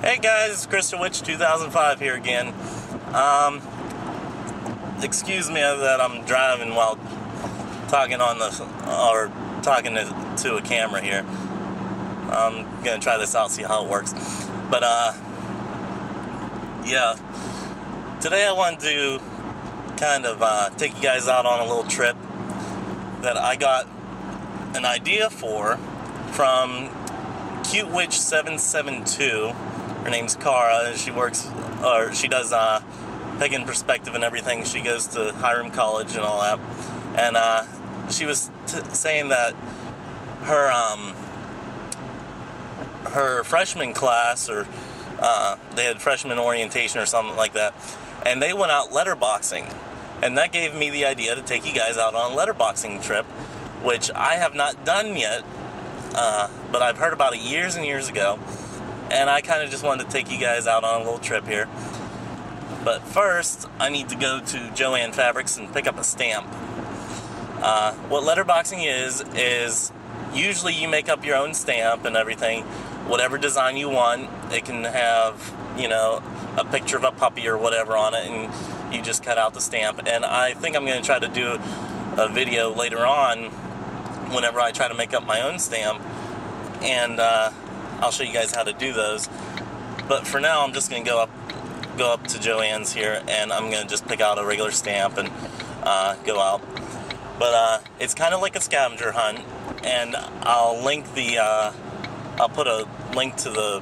Hey guys, it's Christian Witch 2005 here again. Excuse me that I'm driving while talking talking to a camera here. I'm gonna try this out, see how it works. But yeah, today I wanted to kind of take you guys out on a little trip that I got an idea for from Cute Witch 772. Her name's Cara, and she does Pagan Perspective and everything. She goes to Hiram College and all that. And she was saying that her freshman class, or they had freshman orientation or something like that, and they went out letterboxing. And that gave me the idea to take you guys out on a letterboxing trip, which I have not done yet, but I've heard about it years and years ago. And I kind of just wanted to take you guys out on a little trip here. But first, I need to go to Joann Fabrics and pick up a stamp. What letterboxing is usually you make up your own stamp and everything. Whatever design you want. It can have, a picture of a puppy or whatever on it, and you just cut out the stamp. And I think I'm going to try to do a video later on whenever I try to make up my own stamp. And I'll show you guys how to do those. But for now, I'm just going to go up to Joann's here, and I'm going to just pick out a regular stamp and go out. But it's kind of like a scavenger hunt, and I'll put a link to the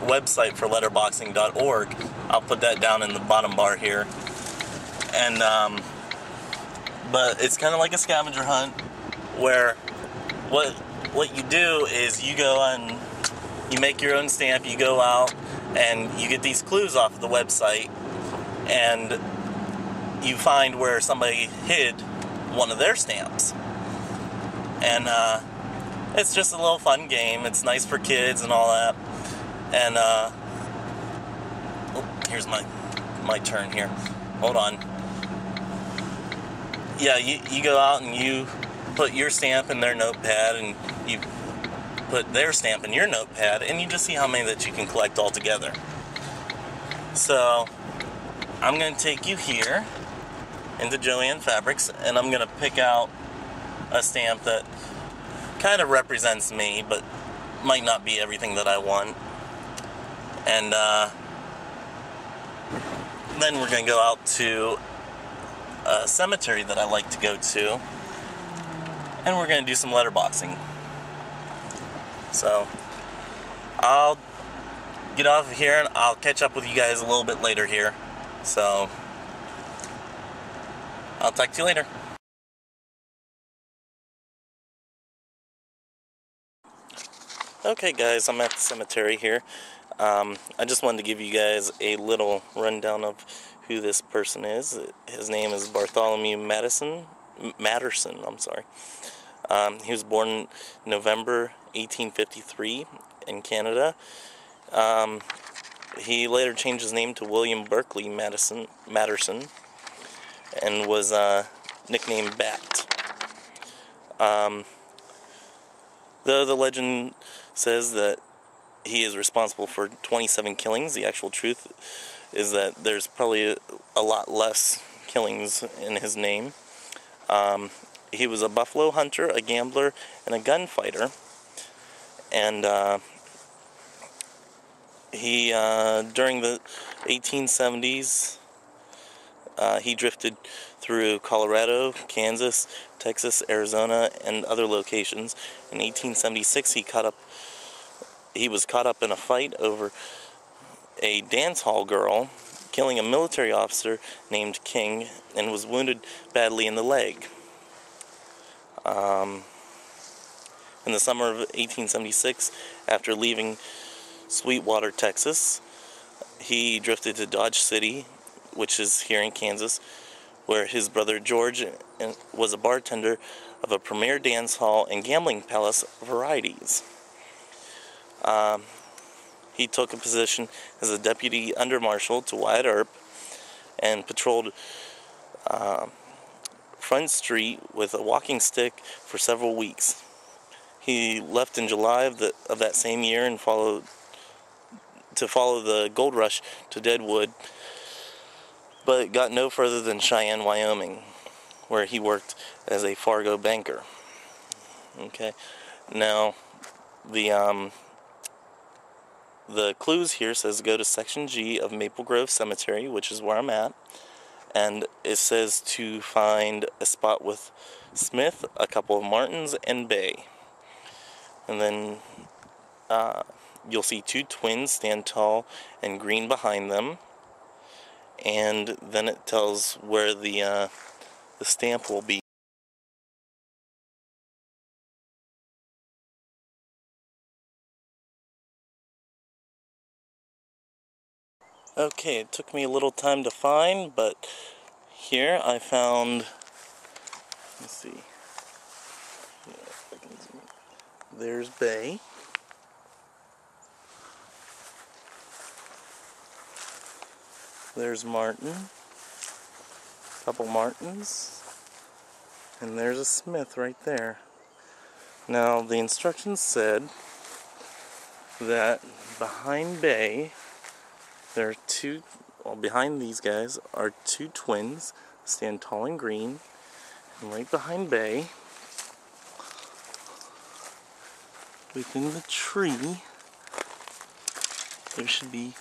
website for letterboxing.org. I'll put that down in the bottom bar here. And but it's kind of like a scavenger hunt, where what you do is you go and you make your own stamp, you go out, and you get these clues off the website, and you find where somebody hid one of their stamps. And it's just a little fun game. It's nice for kids and all that. And here's my turn here. Hold on. Yeah, you go out and you put your stamp in their notepad, and you put their stamp in your notepad, and you just see how many that you can collect all together. So I'm going to take you here into Joann Fabrics, and I'm going to pick out a stamp that kind of represents me, but might not be everything that I want. And then we're going to go out to a cemetery that I like to go to, and we're going to do some letterboxing. So I'll get off of here, and I'll catch up with you guys a little bit later here. So I'll talk to you later. Okay guys, I'm at the cemetery here. I just wanted to give you guys a little rundown of who this person is. His name is Bartholomew Madison. Materson, I'm sorry. He was born in November 1853 in Canada. He later changed his name to William Berkeley Materson, and was nicknamed Bat. Though the legend says that he is responsible for 27 killings, the actual truth is that there's probably a lot less killings in his name. He was a buffalo hunter, a gambler, and a gunfighter. And he, during the 1870s, he drifted through Colorado, Kansas, Texas, Arizona, and other locations. In 1876, he was caught up in a fight over a dance hall girl, killing a military officer named King, and was wounded badly in the leg. In the summer of 1876, after leaving Sweetwater, Texas, he drifted to Dodge City, which is here in Kansas, where his brother George was a bartender of a premier dance hall and gambling palace, Varieties. He took a position as a deputy under-marshal to Wyatt Earp and patrolled Front Street with a walking stick for several weeks. He left in July of that same year and followed to follow the gold rush to Deadwood, but it got no further than Cheyenne, Wyoming, where he worked as a Fargo banker. Okay, now the clues here says go to Section G of Maple Grove Cemetery, which is where I'm at, and it says to find a spot with Smith, a couple of Martins, and Bay. And then you'll see two twins stand tall and green behind them, and then it tells where the stamp will be. Okay, it took me a little time to find, but here I found, let's see, there's Bay. There's Martin, a couple Martins, and there's a Smith right there. Now, the instructions said that behind Bay, there are two, well, behind these guys are two twins, stand tall and green, and right behind Bay, within the tree, there should be,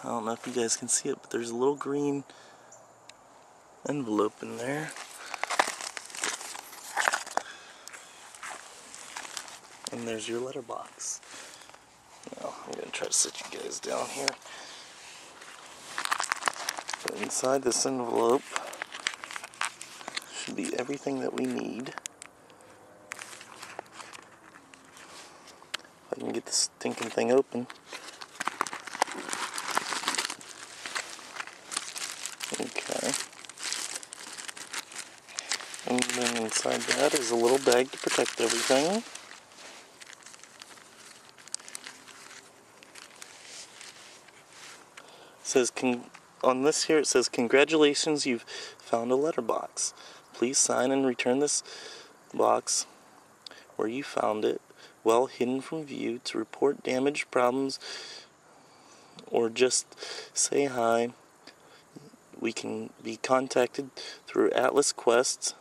I don't know if you guys can see it, but there's a little green envelope in there. And there's your letterbox. Now, I'm going to try to sit you guys down here. But inside this envelope should be everything that we need. If I can get this stinking thing open. Okay. And then inside that is a little bag to protect everything. It says, on this here it says, congratulations, you've found a letterbox. Please sign and return this box where you found it, well hidden from view, to report damage, problems, or just say hi. We can be contacted through Atlas Quest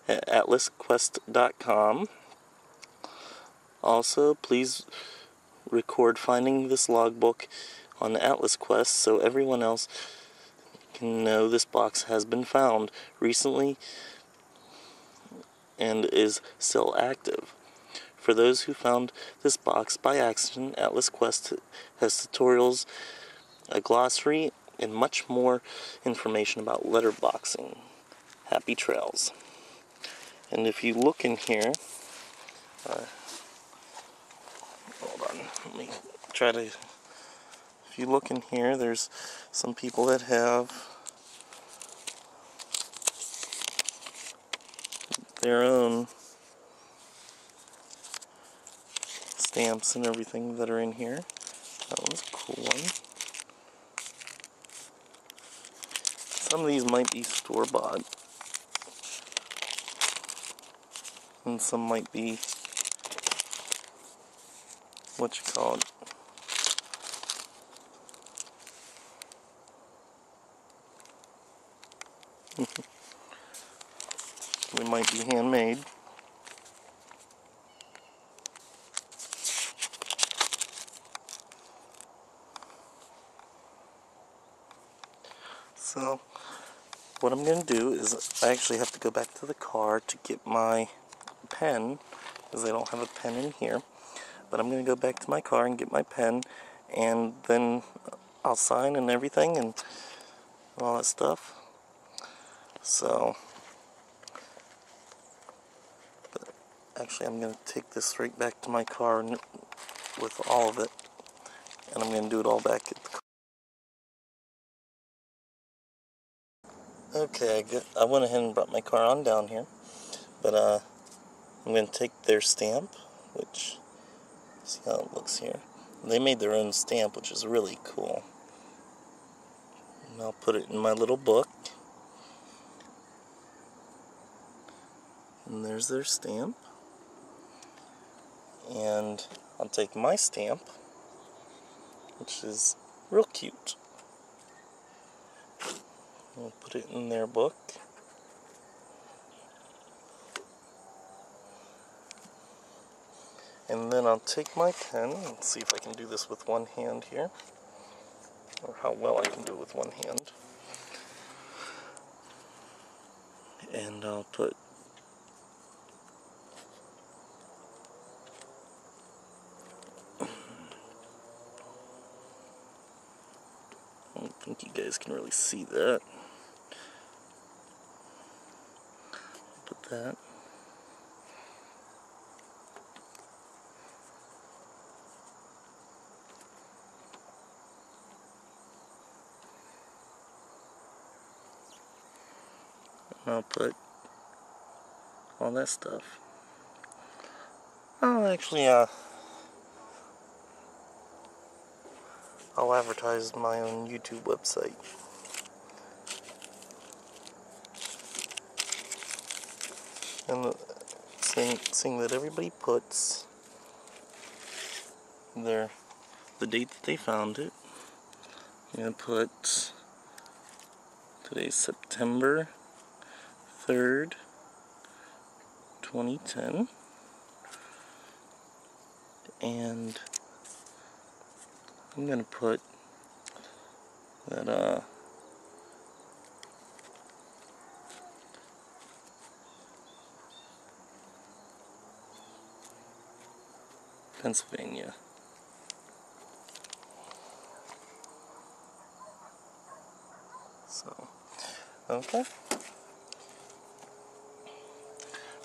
at atlasquest.com. Also, please record finding this logbook on the Atlas Quest so everyone else can know this box has been found recently and is still active. For those who found this box by accident, Atlas Quest has tutorials, a glossary, and much more information about letterboxing. Happy trails. And if you look in here, hold on, let me try to, if you look in here, there's some people that have their own stamps and everything that are in here. That one's a cool one. Some of these might be store-bought, and some might be, what you call it, they might be handmade. So, what I'm going to do is, I actually have to go back to the car to get my pen, because I don't have a pen in here. But I'm going to go back to my car and get my pen, and then I'll sign and everything and all that stuff. So, actually I'm going to take this right back to my car with all of it, and I'm going to do it all back at the car. Okay, I went ahead and brought my car on down here, but I'm going to take their stamp, which, see how it looks here. They made their own stamp, which is really cool. And I'll put it in my little book. And there's their stamp. And I'll take my stamp which is real cute. I'll put it in their book. And then I'll take my pen and see if I can do this with one hand here, or how well I can do it with one hand. And I'll put I don't think you guys can really see that. Put that. And I'll put all that stuff. Oh, actually, I'll advertise my own YouTube website. And seeing that everybody puts the date that they found it, I'm going to put today's September 3rd, 2010, and I'm going to put that Pennsylvania. So, okay.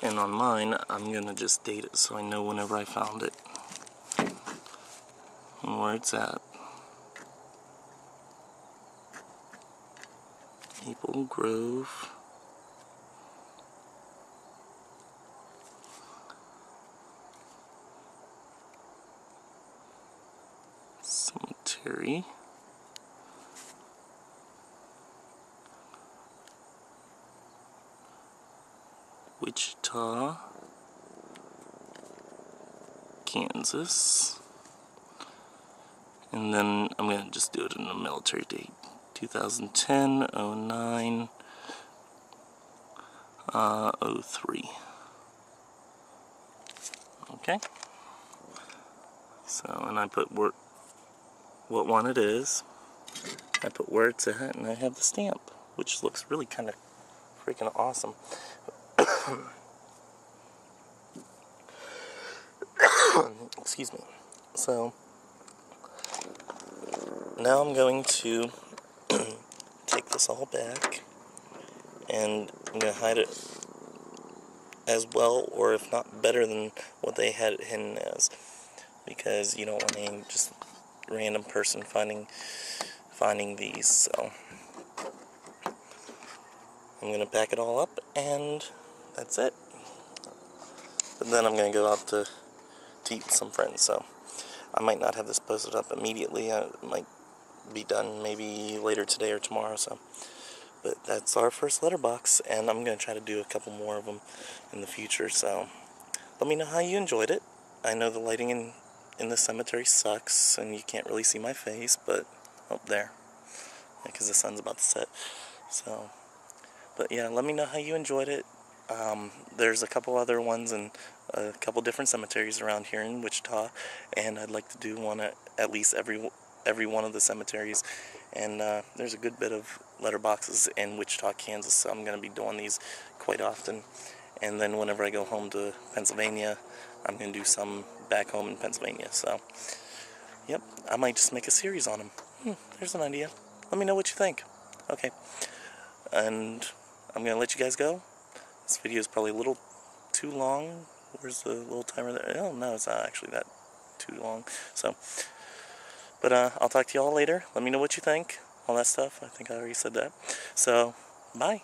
And on mine, I'm going to just date it so I know whenever I found it and where it's at. Maple Grove, Cemetery, Wichita, Kansas, and then I'm going to just do it in a military date, 2010, 09, 03. Okay, so, and I put what one it is, I put where it's at, and I have the stamp, which looks really kind of freaking awesome. Excuse me. So now I'm going to take this all back, and I'm going to hide it as well, or if not better than what they had it hidden as, because you don't want any just random person finding these. So I'm going to pack it all up, and that's it. But then I'm going to go out to eat with some friends, so I might not have this posted up immediately. It might be done maybe later today or tomorrow. So, but that's our first letterbox, and I'm going to try to do a couple more of them in the future. So let me know how you enjoyed it. I know the lighting in the cemetery sucks, and you can't really see my face, but up there, because the sun's about to set. So, but yeah, let me know how you enjoyed it. There's a couple other ones in a couple different cemeteries around here in Wichita, and I'd like to do one at least every one of the cemeteries. And there's a good bit of letterboxes in Wichita, Kansas, so I'm going to be doing these quite often. And then whenever I go home to Pennsylvania, I'm going to do some back home in Pennsylvania. So, yep, I might just make a series on them. There's an idea. Let me know what you think. Okay, and I'm going to let you guys go. This video is probably a little too long. Where's the little timer there? Oh, no, it's not actually that too long. So, but I'll talk to y'all later. Let me know what you think. All that stuff. I think I already said that. So, bye.